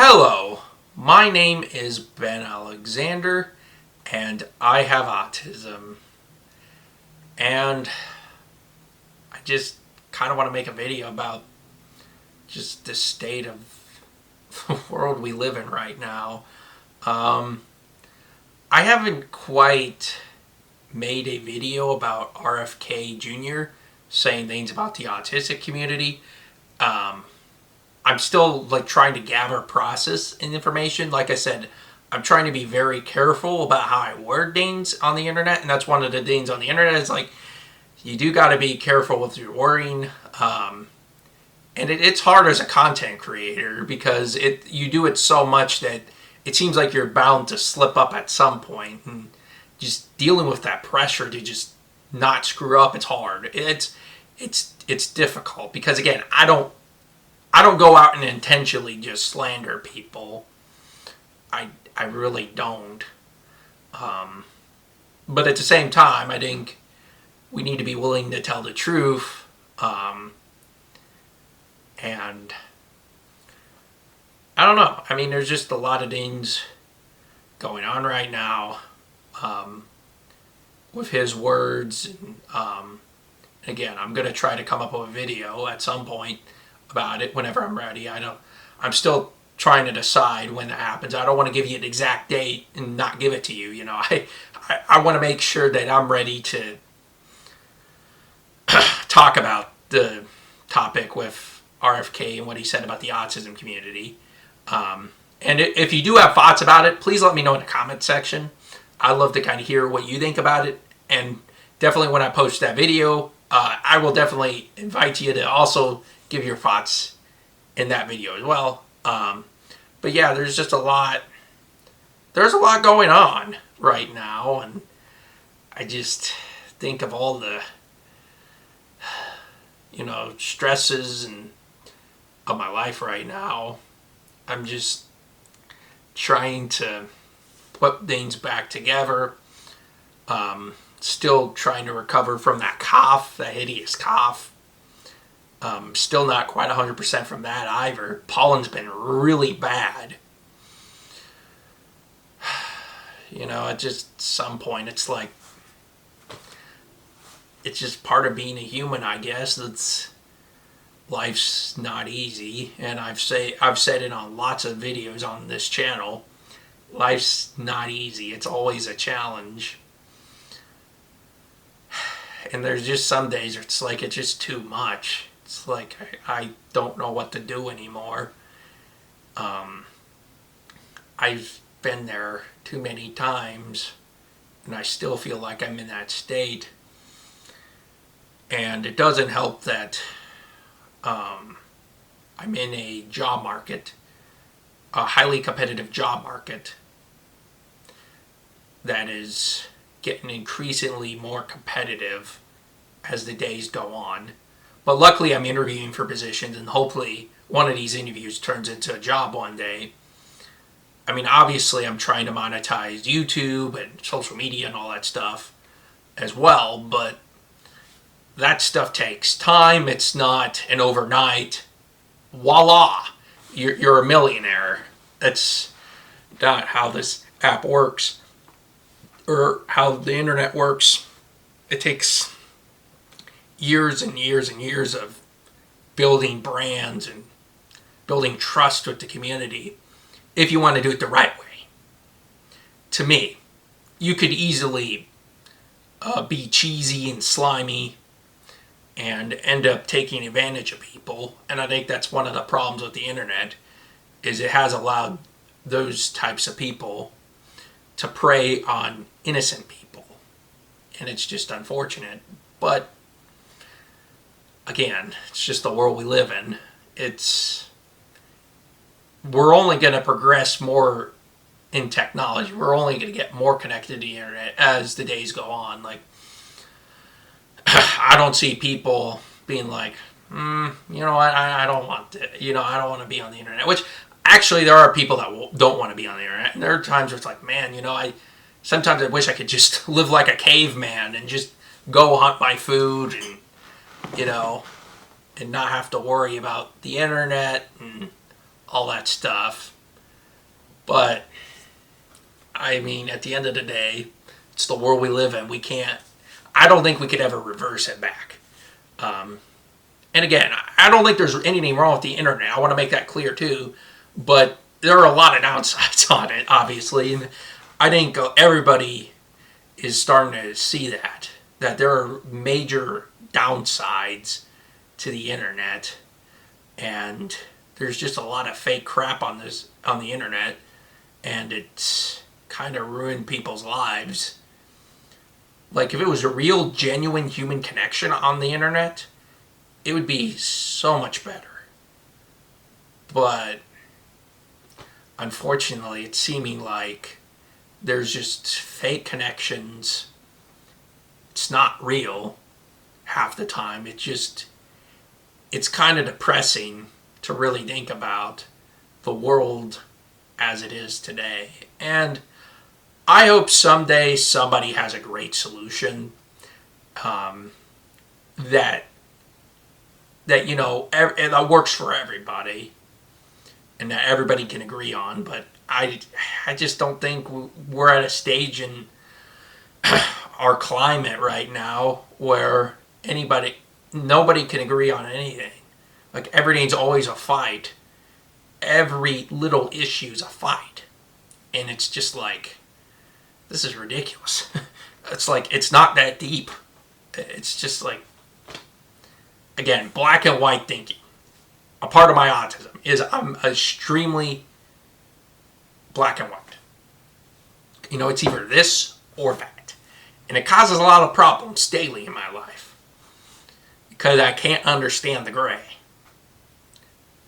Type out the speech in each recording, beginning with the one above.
Hello, my name is Ben Alexander, and I have autism. And I just kind of want to make a video about just the state of the world we live in right now. I haven't quite made a video about RFK Jr. saying things about the autistic community. I'm still trying to gather process information. Like I said, I'm trying to be very careful about how I word things on the internet, and that's one of the things on the internet is you do got to be careful with your wording. And it's hard as a content creator because you do it so much that it seems like you're bound to slip up at some point, and just dealing with that pressure to just not screw up, it's hard. It's difficult because again, I don't go out and intentionally just slander people. I really don't. But at the same time, I think we need to be willing to tell the truth. And I don't know. I mean, there's just a lot of things going on right now with his words. And, again, I'm going to try to come up with a video at some point about it whenever I'm ready. I'm still trying to decide when that happens. I don't want to give you an exact date and not give it to you. You know, I want to make sure that I'm ready to talk about the topic with RFK and what he said about the autism community. And if you do have thoughts about it, please let me know in the comment section. I'd love to kind of hear what you think about it. And definitely when I post that video, I will definitely invite you to also give your thoughts in that video as well. But yeah, there's just a lot going on right now, and I just think of all the stresses of my life right now. I'm just trying to put things back together. Still trying to recover from that cough, that hideous cough. Still not quite 100% from that either. Pollen's been really bad. At just some point, it's just part of being a human, I guess. Life's not easy, and I've said it on lots of videos on this channel. Life's not easy. It's always a challenge. And there's just some days where it's just too much. It's like I don't know what to do anymore. I've been there too many times, and I still feel like I'm in that state. And it doesn't help that I'm in a job market, a highly competitive job market that is getting increasingly more competitive as the days go on. But luckily I'm interviewing for positions, and hopefully one of these interviews turns into a job one day. I mean, obviously I'm trying to monetize YouTube and social media and all that stuff as well, but that stuff takes time. It's not an overnight, voila, you're a millionaire. That's not how this app works or how the internet works. It takes years and years and years of building brands and building trust with the community if you want to do it the right way. To me, you could easily be cheesy and slimy and end up taking advantage of people. And I think that's one of the problems with the internet, is it has allowed those types of people to prey on innocent people. And it's just unfortunate. But again, it's just the world we live in. We're only going to progress more in technology. We're only going to get more connected to the internet as the days go on. I don't see people being like, you know what, I don't want to, I don't want to be on the internet. Which, actually, there are people that don't want to be on the internet. And there are times where it's like, man, sometimes I wish I could just live like a caveman and just go hunt my food and, and not have to worry about the internet and all that stuff. But I mean, at the end of the day, it's the world we live in. We can't. I don't think we could ever reverse it back. And again, I don't think there's anything wrong with the internet. I want to make that clear too. But there are a lot of downsides on it, obviously. And I think everybody is starting to see that there are major downsides to the internet. And there's just a lot of fake crap on the internet. And it's kind of ruined people's lives. Like, if it was a real, genuine human connection on the internet, it would be so much better. But unfortunately, it's seeming like there's just fake connections. It's not real half the time. It's kind of depressing to really think about the world as it is today. And I hope someday somebody has a great solution that that works for everybody and that everybody can agree on. But I just don't think we're at a stage in our climate right now where nobody can agree on anything. Like, everything's always a fight. Every little issue's a fight. And it's just like, this is ridiculous. It's like, it's not that deep. It's just like, again, black and white thinking. A part of my autism is I'm extremely black and white. It's either this or that. And it causes a lot of problems daily in my life. Because I can't understand the gray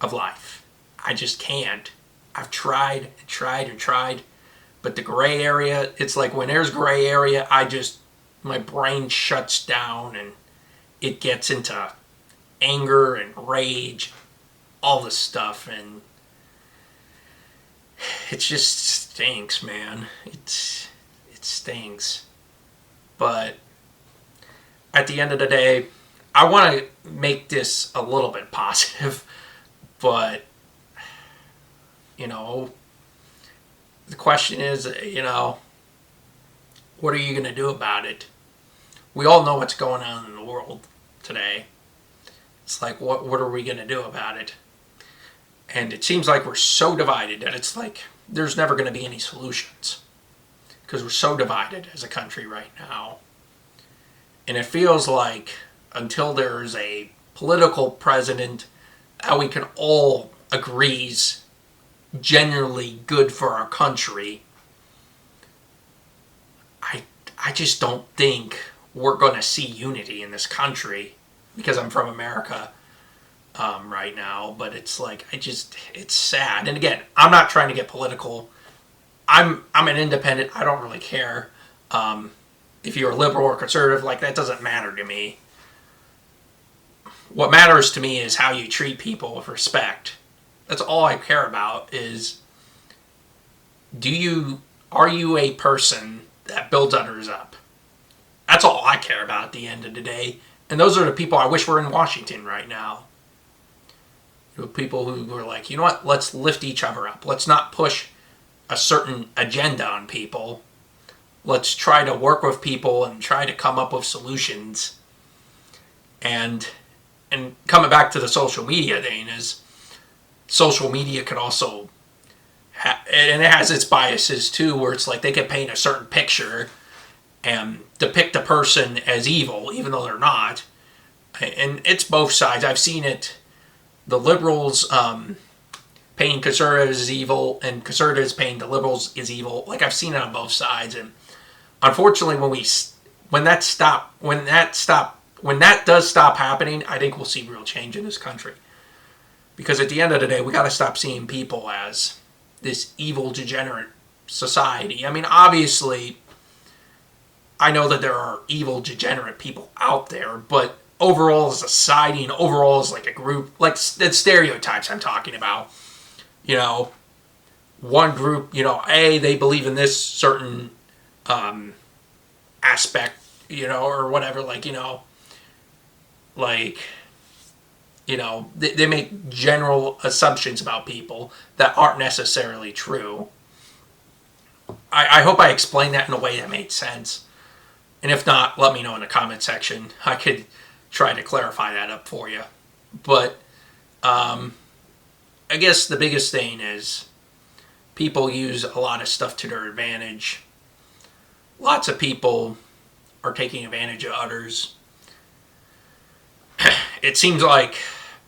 of life. I just can't. I've tried and tried and tried. But the gray area, it's like when there's gray area, my brain shuts down and it gets into anger and rage, all this stuff, and it just stinks, man. It stinks. But at the end of the day, I want to make this a little bit positive, but the question is, what are you going to do about it? We all know what's going on in the world today. It's like, what are we going to do about it? And it seems like we're so divided that it's like there's never going to be any solutions. Because we're so divided as a country right now. And it feels like until there's a political president that we can all agree is genuinely good for our country, I just don't think we're going to see unity in this country, because I'm from America right now. But it's like, it's sad. And again, I'm not trying to get political. I'm an independent. I don't really care if you're a liberal or conservative. Like, that doesn't matter to me. What matters to me is how you treat people with respect. That's all I care about. Is, are you a person that builds others up? That's all I care about at the end of the day. And those are the people I wish were in Washington right now. People who are like, you know what, let's lift each other up. Let's not push a certain agenda on people. Let's try to work with people and try to come up with solutions. And coming back to the social media thing, is social media could also, and it has its biases too, where it's like they can paint a certain picture and depict a person as evil, even though they're not. And it's both sides. I've seen it. The liberals painting conservatives as evil, and conservatives painting the liberals as evil. Like, I've seen it on both sides. And unfortunately, when that does stop happening, I think we'll see real change in this country. Because at the end of the day, we got to stop seeing people as this evil, degenerate society. I mean, obviously, I know that there are evil, degenerate people out there, but overall as a society and overall as like a group, like the stereotypes I'm talking about, one group, they believe in this certain aspect, or whatever, they make general assumptions about people that aren't necessarily true. I hope I explained that in a way that made sense. And if not, let me know in the comment section. I could try to clarify that up for you. But I guess the biggest thing is people use a lot of stuff to their advantage. Lots of people are taking advantage of others. It seems like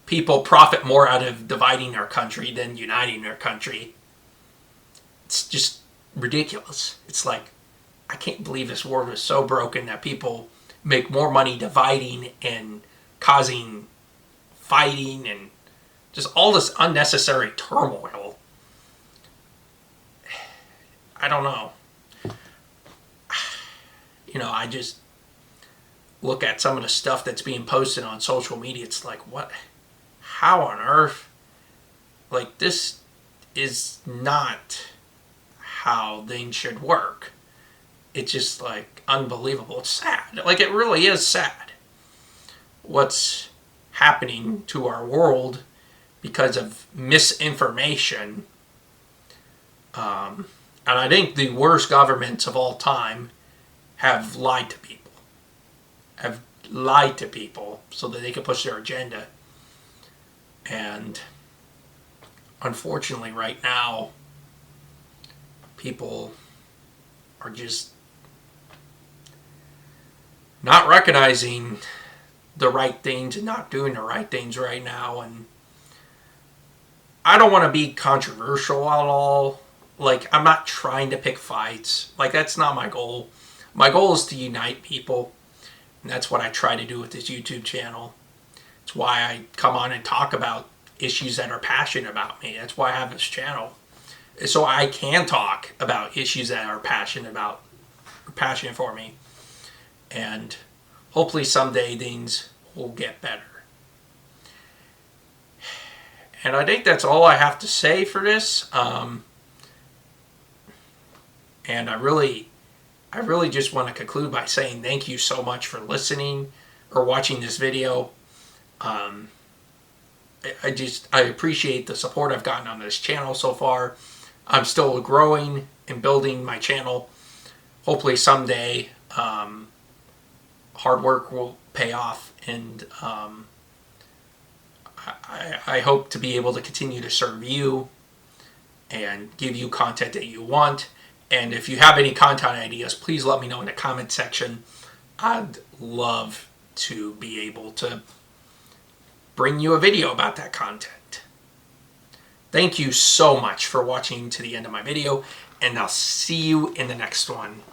people profit more out of dividing their country than uniting their country. It's just ridiculous. It's like, I can't believe this world is so broken that people make more money dividing and causing fighting and just all this unnecessary turmoil. I don't know. You know, I just look at some of the stuff that's being posted on social media. It's like, what? How on earth? Like, this is not how things should work. It's just like unbelievable. It's sad. Like, it really is sad what's happening to our world because of misinformation. And I think the worst governments of all time have lied to people. Have lied to people so that they can push their agenda. And unfortunately, right now, people are just not recognizing the right things and not doing the right things right now. And I don't want to be controversial at all. Like, I'm not trying to pick fights. Like, that's not my goal. My goal is to unite people. And that's what I try to do with this YouTube channel. It's why I come on and talk about issues that are passionate about me. That's why I have this channel. So I can talk about issues that are passionate for me. And hopefully someday things will get better. And I think that's all I have to say for this. And I really just want to conclude by saying thank you so much for listening or watching this video. I appreciate the support I've gotten on this channel so far. I'm still growing and building my channel. Hopefully someday hard work will pay off, and I hope to be able to continue to serve you and give you content that you want. And if you have any content ideas, please let me know in the comment section. I'd love to be able to bring you a video about that content. Thank you so much for watching to the end of my video, and I'll see you in the next one.